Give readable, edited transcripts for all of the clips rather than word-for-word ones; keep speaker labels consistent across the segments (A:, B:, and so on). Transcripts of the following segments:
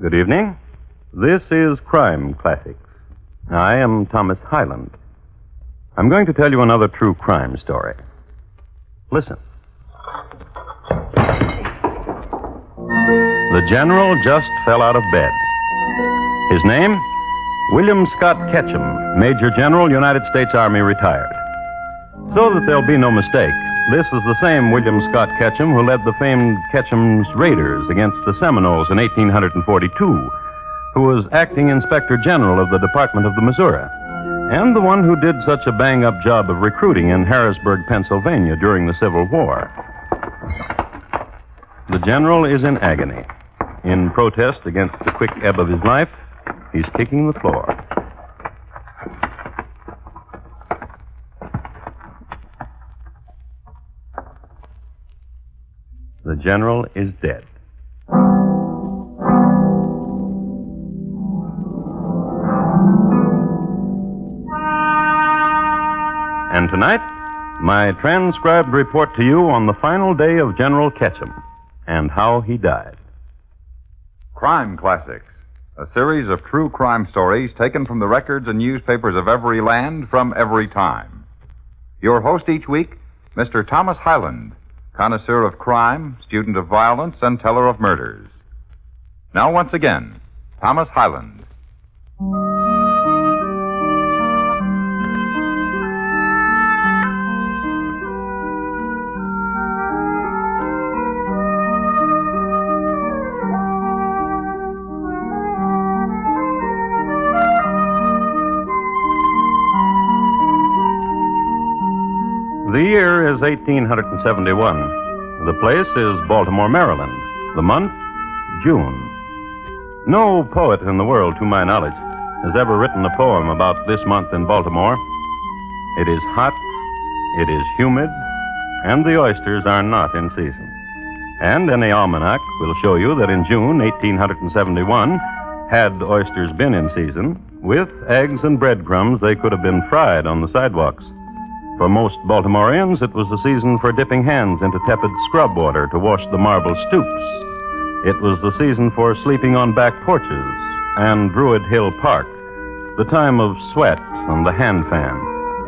A: Good evening. This is Crime Classics. I am Thomas Hyland. I'm going to tell you another true crime story. Listen. The general just fell out of bed. His name? William Scott Ketchum, Major General, United States Army, retired. So that there'll be no mistake, this is the same William Scott Ketchum who led the famed Ketchum's Raiders against the Seminoles in 1842, who was acting Inspector General of the Department of the Missouri, and the one who did such a bang-up job of recruiting in Harrisburg, Pennsylvania during the Civil War. The general is in agony. In protest against the quick ebb of his life, he's kicking the floor. The general is dead. And tonight, my transcribed report to you on the final day of General Ketchum and how he died.
B: Crime Classics, a series of true crime stories taken from the records and newspapers of every land from every time. Your host each week, Mr. Thomas Hyland, connoisseur of crime, student of violence, and teller of murders. Now, once again, Thomas Hyland.
A: The year is 1871. The place is Baltimore, Maryland. The month, June. No poet in the world, to my knowledge, has ever written a poem about this month in Baltimore. It is hot, it is humid, and the oysters are not in season. And any almanac will show you that in June 1871, had oysters been in season, with eggs and breadcrumbs, they could have been fried on the sidewalks. For most Baltimoreans, it was the season for dipping hands into tepid scrub water to wash the marble stoops. It was the season for sleeping on back porches and Druid Hill Park, the time of sweat and the hand fan,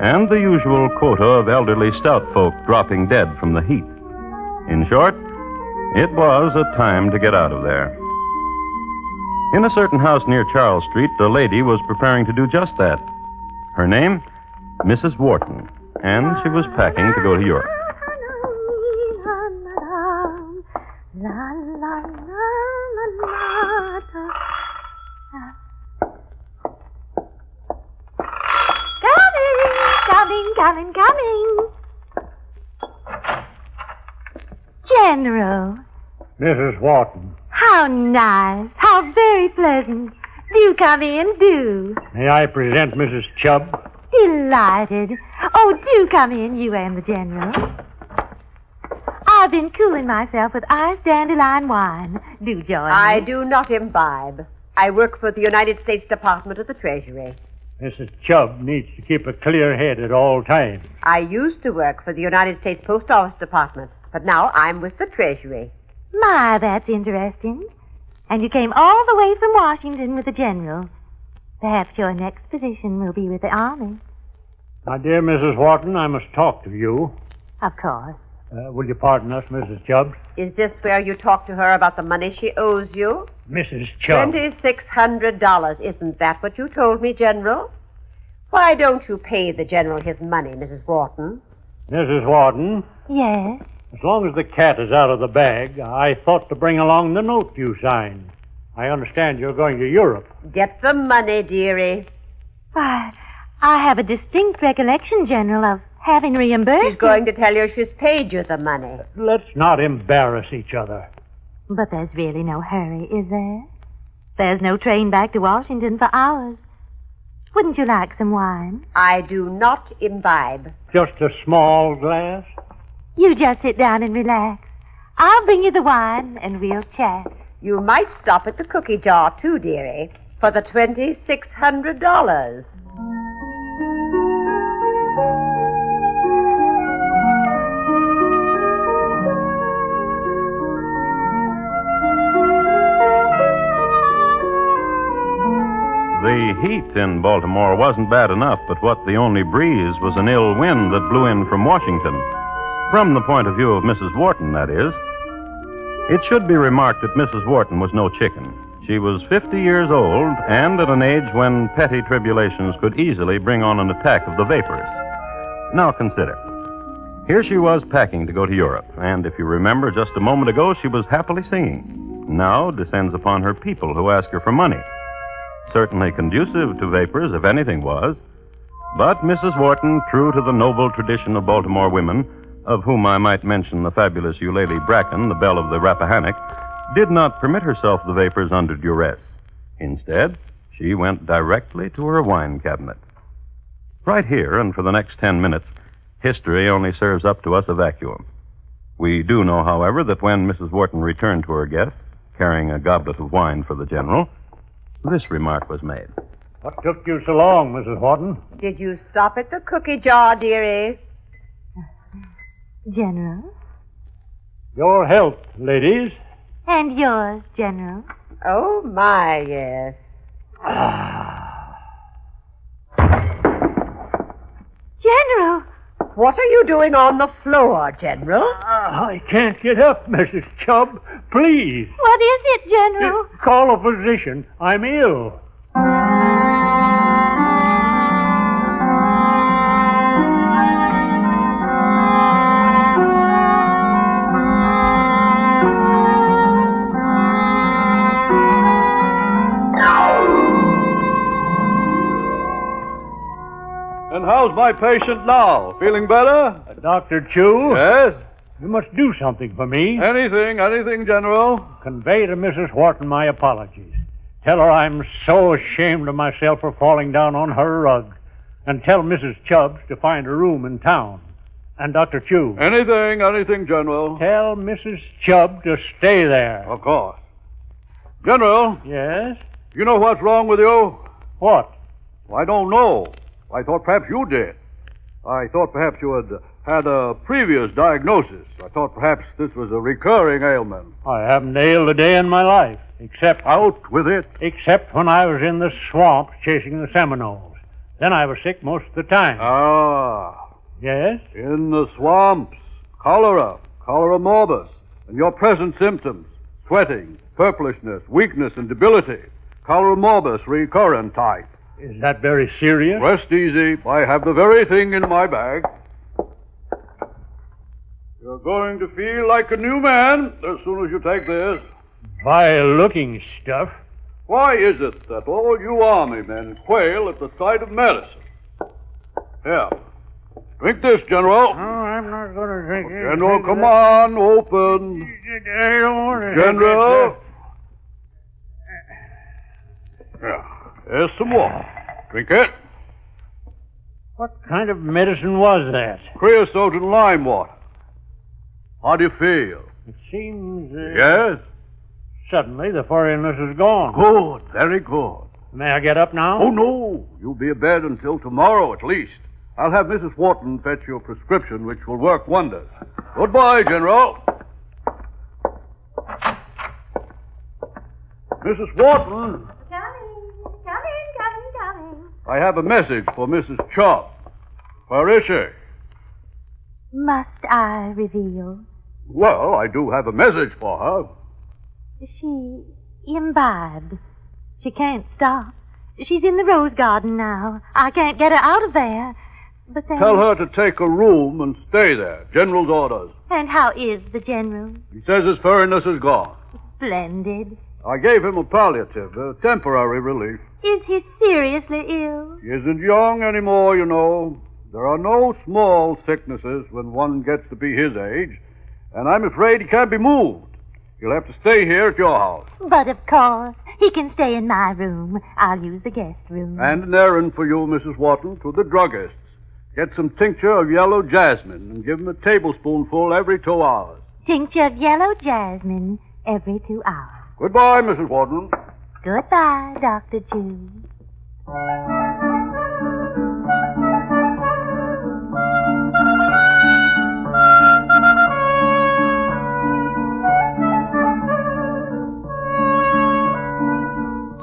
A: and the usual quota of elderly stout folk dropping dead from the heat. In short, it was a time to get out of there. In a certain house near Charles Street, a lady was preparing to do just that. Her name, Mrs. Wharton. And she was packing to go to Europe.
C: Coming. General.
D: Mrs. Wharton.
C: How nice. How very pleasant. Do come in, do.
D: May I present Mrs. Chubb?
C: Delighted. Oh, do come in, you and the General. I've been cooling myself with iced dandelion wine. Do join me.
E: I do not imbibe. I work for the United States Department of the Treasury.
D: Mrs. Chubb needs to keep a clear head at all times.
E: I used to work for the United States Post Office Department, but now I'm with the Treasury.
C: My, that's interesting. And you came all the way from Washington with the General. Perhaps your next position will be with the Army.
D: My dear Mrs. Wharton, I must talk to you.
C: Of course.
D: Will you pardon us, Mrs. Chubb?
E: Is this where you talk to her about the money she owes you?
D: Mrs. Chubb.
E: $2,600. Isn't that what you told me, General? Why don't you pay the General his money, Mrs. Wharton?
D: Mrs. Wharton?
C: Yes?
D: As long as the cat is out of the bag, I thought to bring along the note you signed. I understand you're going to Europe.
E: Get the money, dearie.
C: Why, I have a distinct recollection, General, of having reimbursed
E: She's going to tell you she's paid you the money.
D: Let's not embarrass each other.
C: But there's really no hurry, is there? There's no train back to Washington for hours. Wouldn't you like some wine?
E: I do not imbibe.
D: Just a small glass?
C: You just sit down and relax. I'll bring you the wine, and we'll chat.
E: You might stop at the cookie jar, too, dearie, for the $2,600.
A: heat in Baltimore wasn't bad enough, but what the only breeze was an ill wind that blew in from Washington. From the point of view of Mrs. Wharton, that is. It should be remarked that Mrs. Wharton was no chicken. She was 50 years old and at an age when petty tribulations could easily bring on an attack of the vapors. Now consider. Here she was packing to go to Europe, and if you remember just a moment ago, she was happily singing. Now descends upon her people who ask her for money. Certainly conducive to vapors, if anything was. But Mrs. Wharton, true to the noble tradition of Baltimore women, of whom I might mention the fabulous Eulalie Bracken, the belle of the Rappahannock, did not permit herself the vapors under duress. Instead, she went directly to her wine cabinet. Right here, and for the next 10 minutes, history only serves up to us a vacuum. We do know, however, that when Mrs. Wharton returned to her guests, carrying a goblet of wine for the General, this remark was made.
D: What took you so long, Mrs. Wharton?
E: Did you stop at the cookie jar, dearie?
C: General?
D: Your health, ladies.
C: And yours, General.
E: Oh, my, yes.
C: General!
E: What are you doing on the floor, General?
D: I can't get up, Mrs. Chubb. Please.
C: What is it, General?
D: Call a physician. I'm ill.
F: And how's my patient now? Feeling better?
D: Dr. Chu?
F: Yes?
D: You must do something for me.
F: Anything, General?
D: Convey to Mrs. Wharton my apologies. Tell her I'm so ashamed of myself for falling down on her rug. And tell Mrs. Chubbs to find a room in town. And Dr. Chu.
F: Anything, General.
D: Tell Mrs. Chubb to stay there.
F: Of course. General,
D: Yes?
F: you know what's wrong with you?
D: What?
F: I don't know. I thought perhaps you did. I thought perhaps you had a previous diagnosis. I thought perhaps this was a recurring ailment.
D: I haven't ailed a day in my life, except
F: Out with it.
D: when I was in the swamp chasing the Seminoles. Then I was sick most of the time.
F: Ah,
D: Yes?
F: in the swamps. Cholera morbus, and your present symptoms. Sweating, purplishness, weakness, and debility. Cholera morbus recurrent type.
D: Is that very serious?
F: Rest easy. I have the very thing in my bag. You're going to feel like a new man as soon as you take this.
D: Vile-looking stuff.
F: Why is it that all you army men quail at the sight of medicine? Here. Drink this, General.
D: Oh, I'm not going to drink it.
F: General, come on, open.
D: I don't want to.
F: General. Yeah. Here's some water. Drink it.
D: What kind of medicine was that?
F: Creosote and lime water. How do you feel?
D: It seems...
F: Yes?
D: Suddenly the foreignness is gone.
F: Good. Very good.
D: May I get up now?
F: Oh, no. You'll be abed until tomorrow at least. I'll have Mrs. Wharton fetch you a prescription which will work wonders. Goodbye, General. Mrs. Wharton,
C: Coming.
F: I have a message for Mrs. Chubb. Where is she?
C: Must I reveal?
F: Well, I do have a message for her.
C: She imbibed. She can't stop. She's in the rose garden now. I can't get her out of there. But then...
F: Tell her to take a room and stay there. General's orders.
C: And how is the General?
F: He says his furriness is gone.
C: Splendid.
F: I gave him a palliative, a temporary relief.
C: Is he seriously ill?
F: He isn't young anymore, you know. There are no small sicknesses when one gets to be his age, and I'm afraid he can't be moved. He'll have to stay here at your house.
C: But of course, he can stay in my room. I'll use the guest room.
F: And an errand for you, Mrs. Wharton, to the druggist's. Get some tincture of yellow jasmine and give him a tablespoonful every 2 hours.
C: Tincture of yellow jasmine every 2 hours.
F: Goodbye, Mrs. Wharton.
C: Goodbye, Dr. Chu.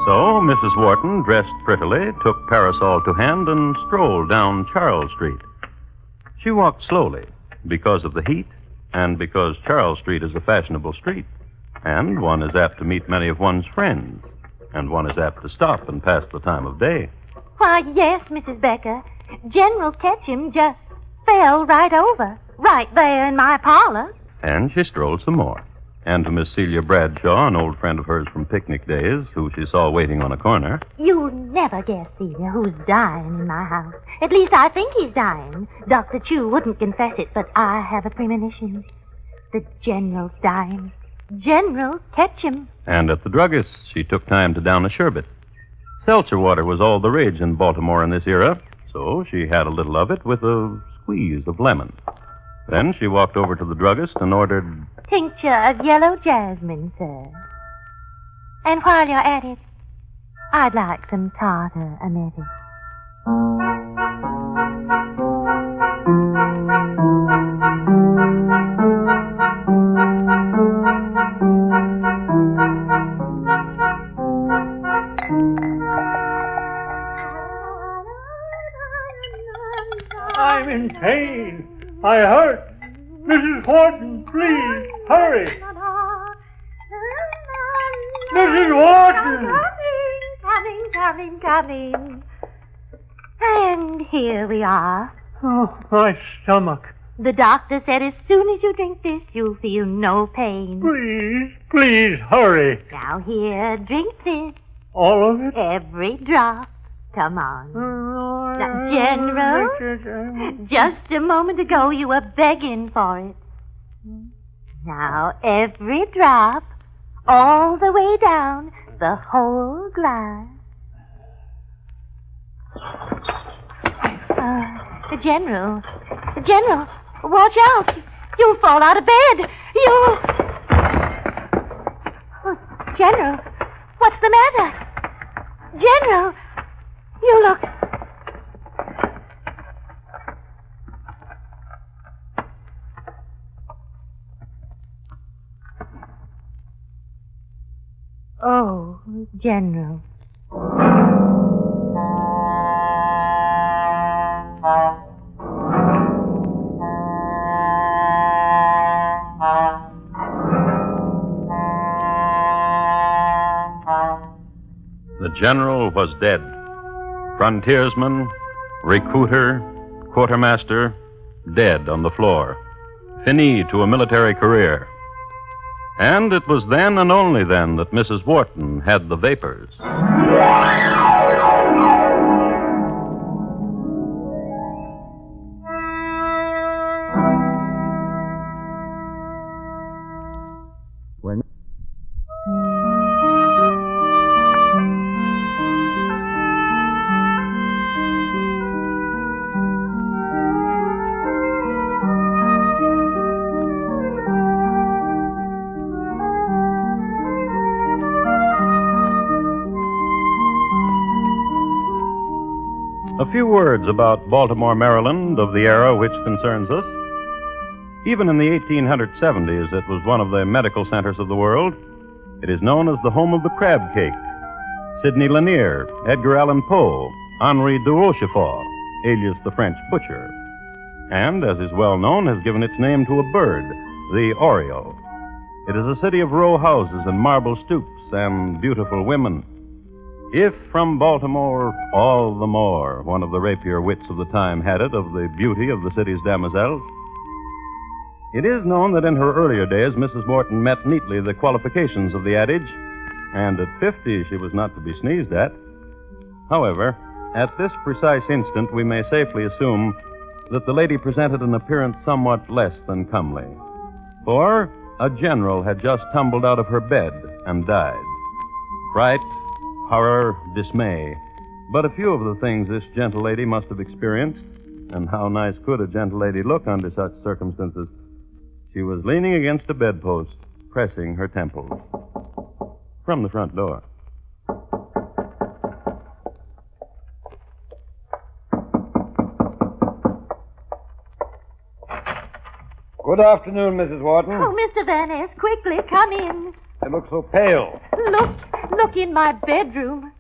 A: So Mrs. Wharton, dressed prettily, took parasol to hand and strolled down Charles Street. She walked slowly because of the heat and because Charles Street is a fashionable street, and one is apt to meet many of one's friends, and one is apt to stop and pass the time of day.
C: Why, yes, Mrs. Becker. General Ketchum just fell right over, right there in my parlor.
A: And she strolled some more. And to Miss Celia Bradshaw, an old friend of hers from picnic days, who she saw waiting on a corner.
C: You'll never guess, Celia, who's dying in my house. At least I think he's dying. Dr. Chu wouldn't confess it, but I have a premonition. The General's dying. General Ketchum.
A: And at the druggist's, she took time to down a sherbet. Seltzer water was all the rage in Baltimore in this era, so she had a little of it with a squeeze of lemon. Then she walked over to the druggist and ordered...
C: Tincture of yellow jasmine, sir. And while you're at it, I'd like some tartar emetic.
D: I'm in pain. I hurt. Mrs. Wharton, please, hurry. Mrs. Wharton!
C: Coming. And here we are.
D: Oh, my stomach.
C: The doctor said as soon as you drink this, you'll feel no pain.
D: Please, hurry.
C: Now here, drink this.
D: All of it?
C: Every drop. Come on. Now, General, just a moment ago you were begging for it. Now, every drop, all the way down, the whole glass. General, watch out. You'll fall out of bed. Oh, General, what's the matter? General, you look... Oh, General.
A: The general was dead. Frontiersman, recruiter, quartermaster, dead on the floor. Fini to a military career. And it was then and only then that Mrs. Wharton had the vapors. A few words about Baltimore, Maryland, of the era which concerns us. Even in the 1870s, it was one of the medical centers of the world. It is known as the home of the crab cake. Sidney Lanier, Edgar Allan Poe, Henri de Rochefort, alias the French butcher. And, as is well known, has given its name to a bird, the oriole. It is a city of row houses and marble stoops and beautiful women. If from Baltimore, all the more, one of the rapier wits of the time had it of the beauty of the city's damoiselles. It is known that in her earlier days, Mrs. Wharton met neatly the qualifications of the adage, and at 50 she was not to be sneezed at. However, at this precise instant, we may safely assume that the lady presented an appearance somewhat less than comely. For a general had just tumbled out of her bed and died. Fright, horror, dismay. But a few of the things this gentle lady must have experienced, and how nice could a gentle lady look under such circumstances? She was leaning against a bedpost, pressing her temples. From the front door.
G: Good afternoon, Mrs. Wharton.
C: Oh, Mr. Van Ness, quickly, come in.
G: You look so pale.
C: Look in my bedroom.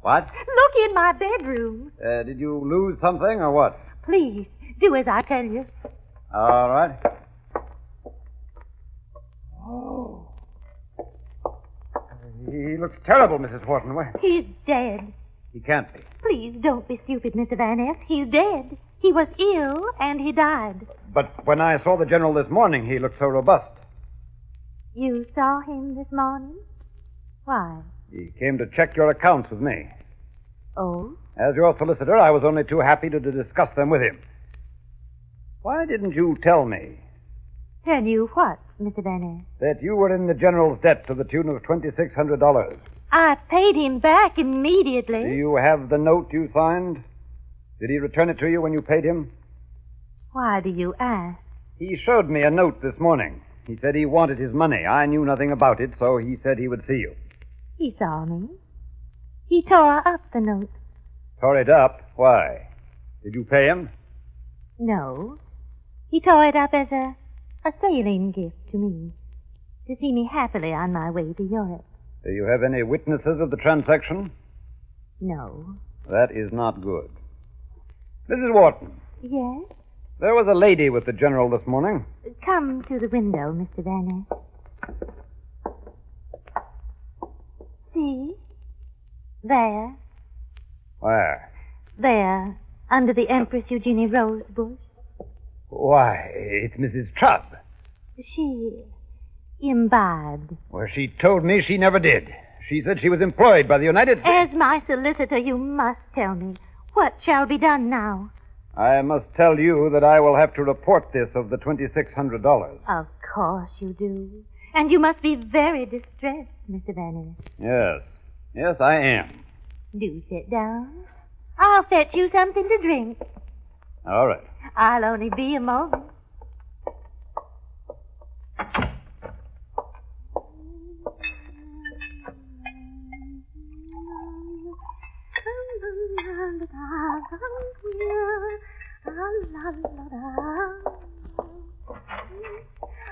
G: What?
C: Look in my bedroom.
G: Did you lose something or what?
C: Please, do as I tell you.
G: All right. Oh. He looks terrible, Mrs. Wharton.
C: He's dead.
G: He can't be.
C: Please don't be stupid, Mr. Van Ness. He's dead. He was ill, and he died.
G: But when I saw the general this morning, he looked so robust.
C: You saw him this morning? Why?
G: He came to check your accounts with me.
C: Oh?
G: As your solicitor, I was only too happy to discuss them with him. Why didn't you tell me
C: Tell you what, Mr. Van Ness?
G: that you were in the general's debt to the tune of $2,600?
C: I paid him back immediately.
G: Do you have the note you signed? Did he return it to you when you paid him?
C: Why do you ask?
G: He showed me a note this morning. He said he wanted his money. I knew nothing about it, so he said he would see you.
C: He saw me. He tore up the note.
G: Tore it up? Why? Did you pay him?
C: No. He tore it up as a sailing gift to me, to see me happily on my way to Europe.
G: Do you have any witnesses of the transaction?
C: No.
G: That is not good. Mrs. Wharton,
C: Yes?
G: there was a lady with the general this morning.
C: Come to the window, Mr. Van Ness. See? There.
G: Where?
C: There, under the Empress Eugenie rose bush.
G: Why, it's Mrs. Chubb.
C: She imbibed.
G: Well, she told me she never did. She said she was employed by the United States.
C: As my solicitor, you must tell me. What shall be done now?
G: I must tell you that I will have to report this of the $2,600.
C: Of course you do. And you must be very distressed, Mr. Van Ness.
G: Yes. Yes, I am.
C: Do sit down. I'll fetch you something to drink.
G: All right.
C: I'll only be a moment.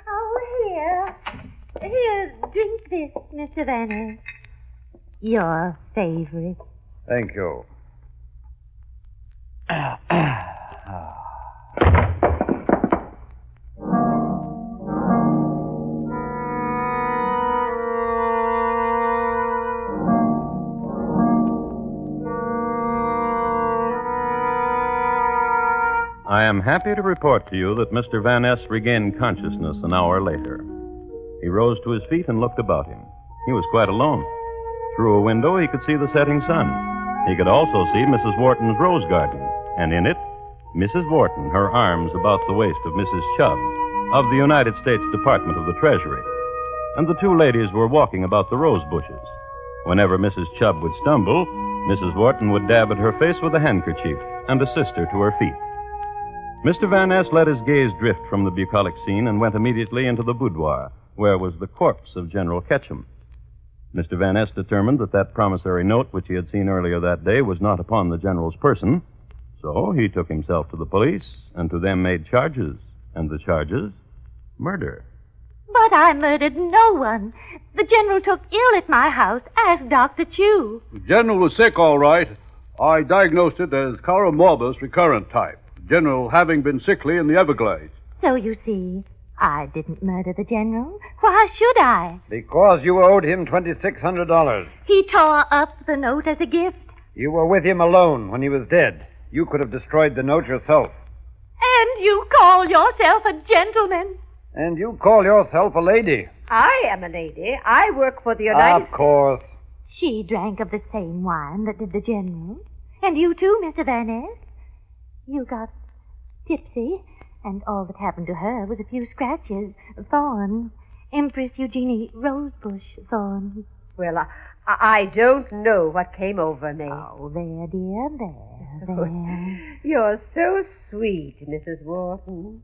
C: Oh, here, drink this, Mr. Van Ness. Your favorite.
G: Thank you.
A: I am happy to report to you that Mr. Van Ness regained consciousness an hour later. He rose to his feet and looked about him. He was quite alone. Through a window, he could see the setting sun. He could also see Mrs. Wharton's rose garden, and in it, Mrs. Wharton, her arms about the waist of Mrs. Chubb, of the United States Department of the Treasury. And the two ladies were walking about the rose bushes. Whenever Mrs. Chubb would stumble, Mrs. Wharton would dab at her face with a handkerchief and assist her to her feet. Mr. Van Ness let his gaze drift from the bucolic scene and went immediately into the boudoir, where was the corpse of General Ketchum. Mr. Van Ness determined that promissory note which he had seen earlier that day was not upon the general's person, so he took himself to the police and to them made charges, and the charges, murder.
C: But I murdered no one. The general took ill at my house. Ask Dr. Chu.
F: The general was sick, all right. I diagnosed it as cholera morbus recurrent type. The general having been sickly in the Everglades.
C: So you see, I didn't murder the general. Why should I?
G: Because you owed him $2,600.
C: He tore up the note as a gift.
G: You were with him alone when he was dead. You could have destroyed the note yourself.
C: And you call yourself a gentleman?
G: And you call yourself a lady.
E: I am a lady. I work for the United
G: Of course.
C: She drank of the same wine that did the general. And you too, Mr. Van Ness. You got tipsy, and all that happened to her was a few scratches, thorns, Empress Eugenie rosebush thorns.
E: Well, I don't know what came over me.
C: Oh, there, dear, there.
E: You're so sweet, Mrs. Wharton.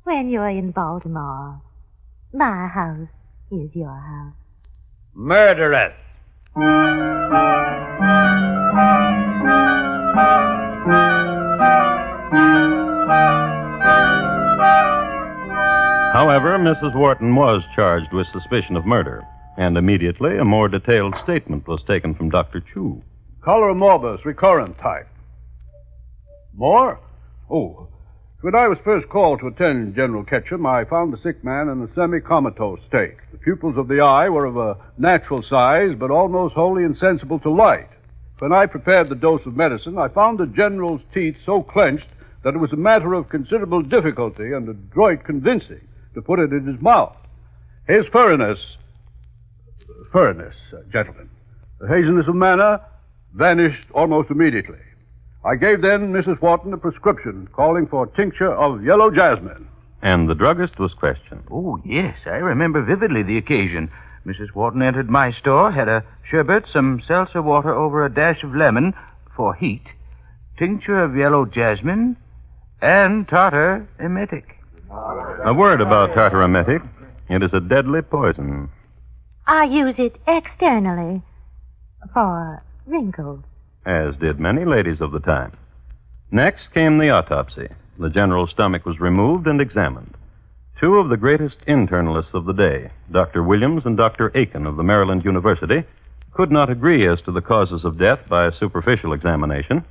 C: When you're in Baltimore, my house is your house.
G: Murderess.
A: However, Mrs. Wharton was charged with suspicion of murder, and immediately a more detailed statement was taken from Dr. Chu.
F: Cholera morbus, recurrent type. More? Oh, when I was first called to attend General Ketchum, I found the sick man in a semi-comatose state. The pupils of the eye were of a natural size, but almost wholly insensible to light. When I prepared the dose of medicine, I found the General's teeth so clenched that it was a matter of considerable difficulty and adroit convincing to put it in his mouth. His furriness, gentlemen, the haziness of manner vanished almost immediately. I gave then Mrs. Wharton a prescription calling for tincture of yellow jasmine.
A: And the druggist was questioned.
H: Oh, yes, I remember vividly the occasion. Mrs. Wharton entered my store, had a sherbet, some seltzer water over a dash of lemon for heat, tincture of yellow jasmine, and tartar emetic.
A: A word about tartar emetic. It is a deadly poison.
C: I use it externally for wrinkles.
A: As did many ladies of the time. Next came the autopsy. The general's stomach was removed and examined. Two of the greatest internalists of the day, Dr. Williams and Dr. Aiken of the Maryland University, could not agree as to the causes of death by a superficial examination,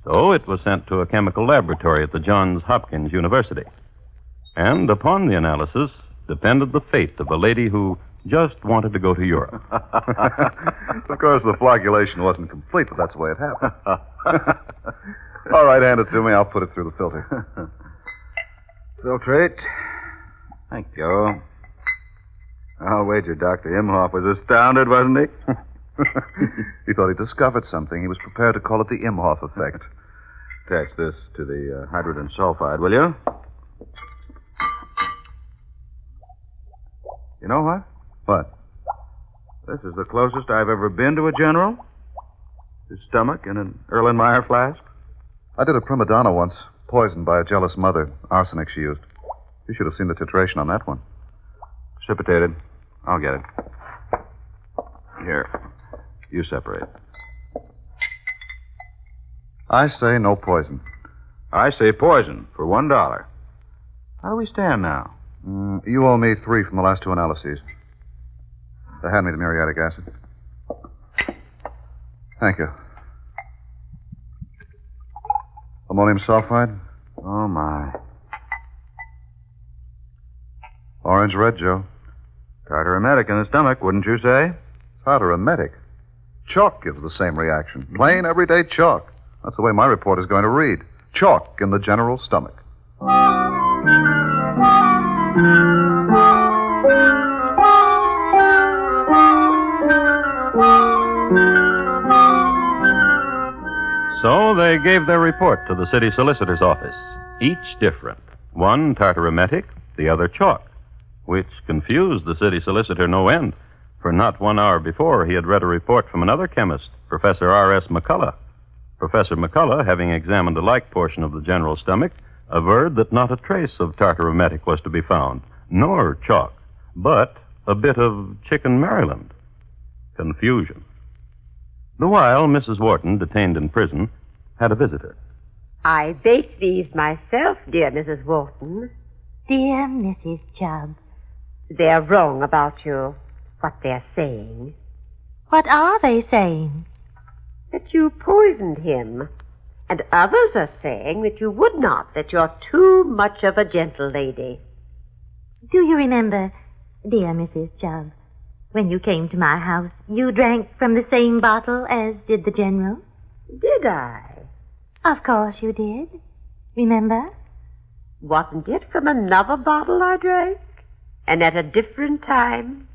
A: so it was sent to a chemical laboratory at the Johns Hopkins University. And upon the analysis depended the fate of a lady who just wanted to go to Europe.
I: Of course, the flagellation wasn't complete, but that's the way it happened. All right, hand it to me. I'll put it through the filter.
H: Filtrate. Thank you. I'll wager Dr. Imhoff was astounded, wasn't he?
I: He thought he'd discovered something. He was prepared to call it the Imhoff effect.
H: Attach this to the hydrogen sulfide, will you? You know what?
I: What?
H: This is the closest I've ever been to a general. His stomach in an Erlenmeyer flask.
I: I did a prima donna once, poisoned by a jealous mother. Arsenic she used. You should have seen the titration on that one.
H: Precipitated. I'll get it. Here. You separate.
I: I say no poison.
H: I say poison for $1. How do we stand now?
I: You owe me 3 from the last 2 analyses. Hand me the muriatic acid. Thank you. Ammonium sulfide?
H: Oh, my.
I: Orange red, Joe.
H: Tartar emetic in the stomach, wouldn't you say?
I: Tartar emetic. Chalk gives the same reaction. Plain, everyday chalk. That's the way my report is going to read. Chalk in the general stomach.
A: So they gave their report to the city solicitor's office, each different. One tartar emetic, the other chalk, which confused the city solicitor no end, for not 1 hour before he had read a report from another chemist, Professor R.S. McCullough. Professor McCullough, having examined a like portion of the general stomach, averred that not a trace of tartar emetic was to be found, nor chalk, but a bit of chicken Maryland. Confusion. The while, Mrs. Wharton, detained in prison, had a visitor.
E: I baked these myself, dear Mrs. Wharton.
C: Dear Mrs. Chubb.
E: They're wrong about you, what they're saying.
C: What are they saying?
E: That you poisoned him. And others are saying that you would not, that you're too much of a gentle lady.
C: Do you remember, dear Mrs. Chubb, when you came to my house, you drank from the same bottle as did the General?
E: Did I?
C: Of course you did. Remember?
E: Wasn't it from another bottle I drank? And at a different time?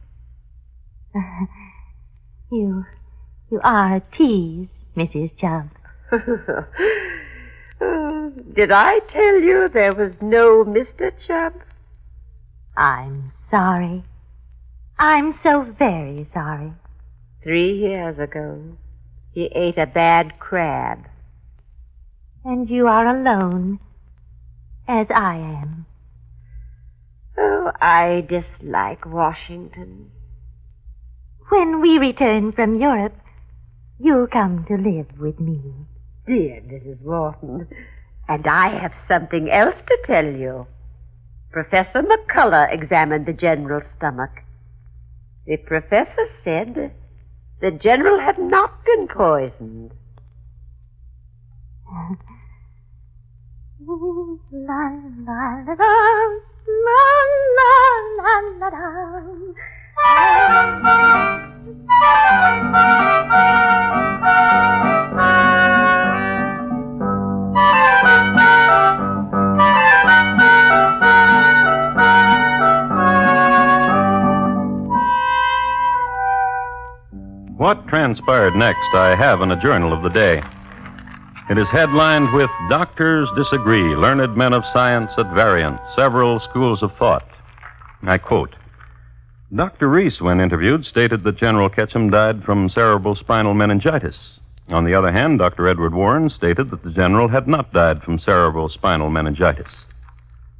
C: You are a tease, Mrs. Chubb.
E: Did I tell you there was no Mr. Chubb?
C: I'm sorry. I'm so very sorry.
E: 3 years ago, he ate a bad crab.
C: And you are alone, as I am.
E: Oh, I dislike Washington.
C: When we return from Europe, you'll come to live with me.
E: Dear Mrs. Wharton, and I have something else to tell you. Professor McCullough examined the general's stomach. The professor said The General had not been poisoned.
C: La la la la la la
A: What transpired next, I have in a journal of the day. It is headlined with Doctors Disagree, Learned Men of Science at Variance, Several Schools of Thought. I quote, Dr. Reese, when interviewed, stated that General Ketchum died from cerebral spinal meningitis. On the other hand, Dr. Edward Warren stated that the general had not died from cerebral spinal meningitis.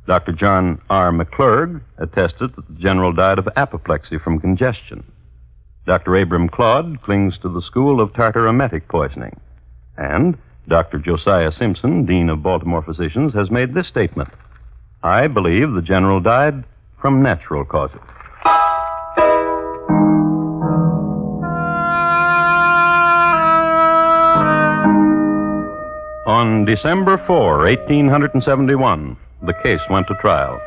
A: Dr. John R. McClurg attested that the general died of apoplexy from congestion. Dr. Abram Claude clings to the school of tartaremetic poisoning. And Dr. Josiah Simpson, Dean of Baltimore Physicians, has made this statement. I believe the general died from natural causes. On December 4, 1871, the case went to trial.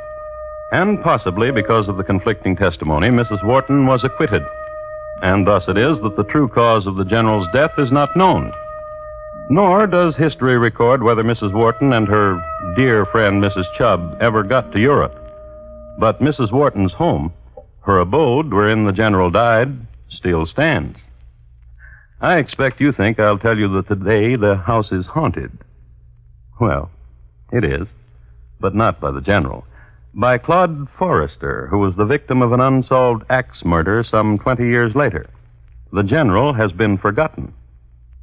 A: And possibly because of the conflicting testimony, Mrs. Wharton was acquitted. And thus it is that the true cause of the general's death is not known. Nor does history record whether Mrs. Wharton and her dear friend Mrs. Chubb ever got to Europe. But Mrs. Wharton's home, her abode wherein the general died, still stands. I expect you think I'll tell you that today the house is haunted. Well, it is, but not by the general. By Claude Forrester, who was the victim of an unsolved axe murder some 20 years later. The general has been forgotten.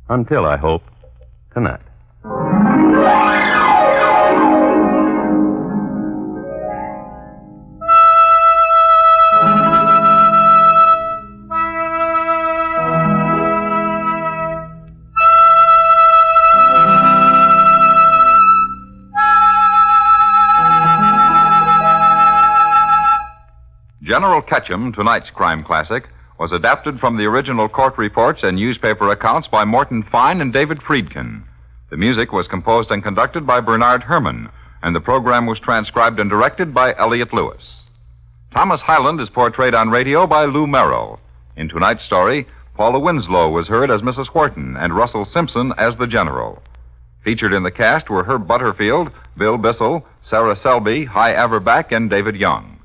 A: Until, I hope, tonight.
B: General Ketchum, tonight's crime classic, was adapted from the original court reports and newspaper accounts by Morton Fine and David Friedkin. The music was composed and conducted by Bernard Herrmann, and the program was transcribed and directed by Elliott Lewis. Thomas Hyland is portrayed on radio by Lou Merrill. In tonight's story, Paula Winslow was heard as Mrs. Wharton and Russell Simpson as the General. Featured in the cast were Herb Butterfield, Bill Bissell, Sarah Selby, Hy Averback, and David Young.